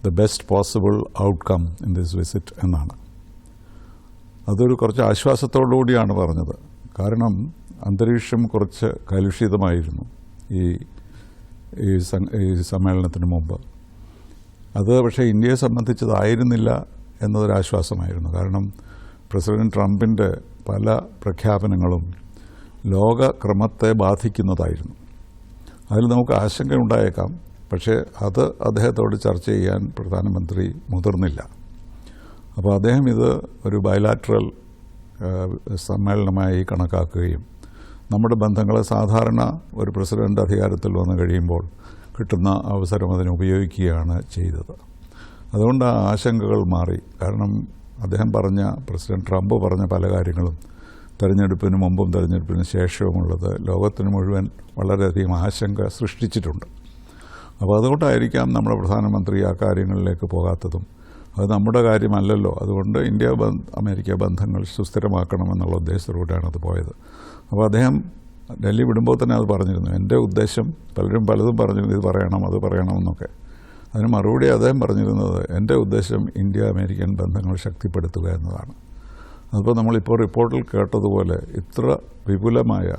The best possible outcome in this visit എന്നാണ്. അതൊരു കുറച്ച് ആശ്വാസത്തോടു കൂടിയാണ് പറഞ്ഞത്. കാരണം അന്തരീക്ഷം കുറച്ച് കലുഷിതമായിരുന്നു ഈ സമ്മേളനത്തിന് മുമ്പ്. അത് പക്ഷേ ഇന്ത്യയെ സംബന്ധിച്ചതായിരുന്നില്ല എന്നതൊരാശ്വാസമായിരുന്നു. കാരണം പ്രസിഡന്റ് ട്രംപിൻ്റെ പല പ്രഖ്യാപനങ്ങളും ലോകക്രമത്തെ ബാധിക്കുന്നതായിരുന്നു. അതിൽ നമുക്ക് ആശങ്കയുണ്ടായേക്കാം. പക്ഷേ അത് അദ്ദേഹത്തോട് ചർച്ച ചെയ്യാൻ പ്രധാനമന്ത്രി മുതിർന്നില്ല. അപ്പോൾ അദ്ദേഹം ഇത് ഒരു ബയലാറ്ററൽ സമ്മേളനമായി കണക്കാക്കുകയും നമ്മുടെ ബന്ധങ്ങളെ സാധാരണ ഒരു പ്രസിഡന്റ് അധികാരത്തിൽ വന്നു കഴിയുമ്പോൾ കിട്ടുന്ന അവസരം അതിന് ഉപയോഗിക്കുകയാണ് ചെയ്തത്. അതുകൊണ്ട് ആ ആശങ്കകൾ മാറി. കാരണം പ്രസിഡന്റ് ട്രംപ് പറഞ്ഞ പല കാര്യങ്ങളും തെരഞ്ഞെടുപ്പിന് മുമ്പും തെരഞ്ഞെടുപ്പിന് ശേഷവുമുള്ളത് ലോകത്തിന് മുഴുവൻ വളരെയധികം ആശങ്ക സൃഷ്ടിച്ചിട്ടുണ്ട്. അപ്പോൾ അതുകൊണ്ടായിരിക്കാം നമ്മുടെ പ്രധാനമന്ത്രി ആ കാര്യങ്ങളിലേക്ക് പോകാത്തതും. അത് നമ്മുടെ കാര്യമല്ലല്ലോ. അതുകൊണ്ട് ഇന്ത്യ അമേരിക്ക ബന്ധങ്ങൾ സുസ്ഥിരമാക്കണമെന്നുള്ള ഉദ്ദേശത്തോടെയാണ് അത് പോയത്. അപ്പോൾ അദ്ദേഹം ഡൽഹി വിടുമ്പോൾ തന്നെ അത് പറഞ്ഞിരുന്നു. എൻ്റെ ഉദ്ദേശം പലതും പറഞ്ഞിരുന്നു, ഇത് പറയണം അത് പറയണമെന്നൊക്കെ. അതിന് മറുപടി അദ്ദേഹം പറഞ്ഞിരുന്നത് എൻ്റെ ഉദ്ദേശം ഇന്ത്യ അമേരിക്കൻ ബന്ധങ്ങൾ ശക്തിപ്പെടുത്തുക എന്നതാണ്. അതിപ്പോൾ നമ്മളിപ്പോൾ റിപ്പോർട്ടിൽ കേട്ടതുപോലെ ഇത്ര വിപുലമായ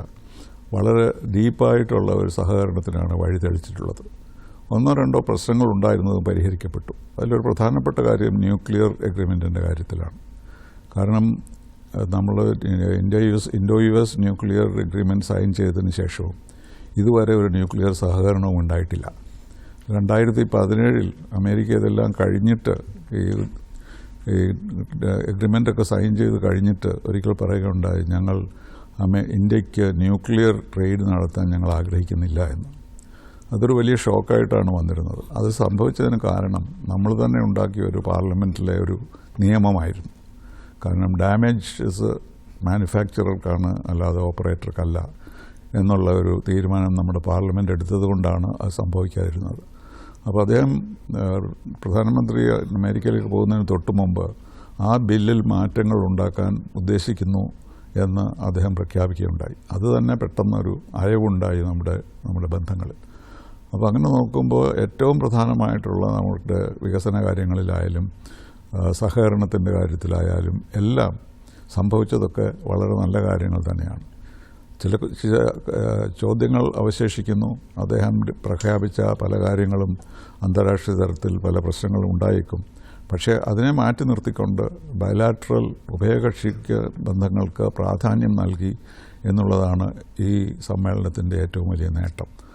വളരെ ഡീപ്പായിട്ടുള്ള ഒരു സഹകരണത്തിനാണ് വഴിതെളിച്ചിട്ടുള്ളത്. 1-2 പ്രശ്നങ്ങൾ ഉണ്ടായിരുന്നതും പരിഹരിക്കപ്പെട്ടു. അതിലൊരു പ്രധാനപ്പെട്ട കാര്യം ന്യൂക്ലിയർ എഗ്രിമെൻറ്റിൻ്റെ കാര്യത്തിലാണ്. കാരണം നമ്മൾ Indo U S nuclear agreement sign ചെയ്തതിന് ശേഷവും ഇതുവരെ ഒരു ന്യൂക്ലിയർ സഹകരണവും ഉണ്ടായിട്ടില്ല. 2017 അമേരിക്ക ഇതെല്ലാം കഴിഞ്ഞിട്ട് ഈ എഗ്രിമെൻ്റൊക്കെ സൈൻ ചെയ്ത് കഴിഞ്ഞിട്ട് ഒരിക്കൽ പറയുകയുണ്ടായി, ഞങ്ങൾ ഇന്ത്യക്ക് ന്യൂക്ലിയർ ട്രേഡ് നടത്താൻ ഞങ്ങൾ ആഗ്രഹിക്കുന്നില്ല എന്ന്. അതൊരു വലിയ ഷോക്കായിട്ടാണ് വന്നിരുന്നത്. അത് സംഭവിച്ചതിന് കാരണം നമ്മൾ തന്നെ ഉണ്ടാക്കിയ ഒരു പാർലമെൻറ്റിലെ ഒരു നിയമമായിരുന്നു. കാരണം ഡാമേജ് മാനുഫാക്ചറർക്കാണ്, അല്ലാതെ ഓപ്പറേറ്റർക്കല്ല എന്നുള്ള ഒരു തീരുമാനം നമ്മുടെ പാർലമെൻറ്റ് എടുത്തതുകൊണ്ടാണ് അത് സംഭവിക്കാതിരുന്നത്. അപ്പോൾ പ്രധാനമന്ത്രി അമേരിക്കയിലേക്ക് പോകുന്നതിന് തൊട്ട് മുമ്പ് ആ ബില്ലിൽ മാറ്റങ്ങൾ ഉണ്ടാക്കാൻ ഉദ്ദേശിക്കുന്നു എന്ന് അദ്ദേഹം പ്രഖ്യാപിക്കുകയുണ്ടായി. അത് തന്നെ പെട്ടെന്നൊരു അയവുണ്ടായി നമ്മുടെ ബന്ധങ്ങളിൽ. അപ്പോൾ അങ്ങനെ നോക്കുമ്പോൾ ഏറ്റവും പ്രധാനമായിട്ടുള്ള നമ്മുടെ വികസന കാര്യങ്ങളിലായാലും സഹകരണത്തിൻ്റെ കാര്യത്തിലായാലും എല്ലാം സംഭവിച്ചതൊക്കെ വളരെ നല്ല കാര്യങ്ങൾ തന്നെയാണ്. ചില ചോദ്യങ്ങൾ അവശേഷിക്കുന്നു. അദ്ദേഹം പ്രഖ്യാപിച്ച പല കാര്യങ്ങളും അന്താരാഷ്ട്രീയ തലത്തിൽ പല പ്രശ്നങ്ങളും ഉണ്ടായേക്കും. പക്ഷേ അതിനെ മാറ്റി നിർത്തിക്കൊണ്ട് ബയലാറ്ററൽ ഉഭയകക്ഷി ബന്ധങ്ങൾക്ക് പ്രാധാന്യം നൽകി എന്നുള്ളതാണ് ഈ സമ്മേളനത്തിൻ്റെ ഏറ്റവും വലിയ നേട്ടം.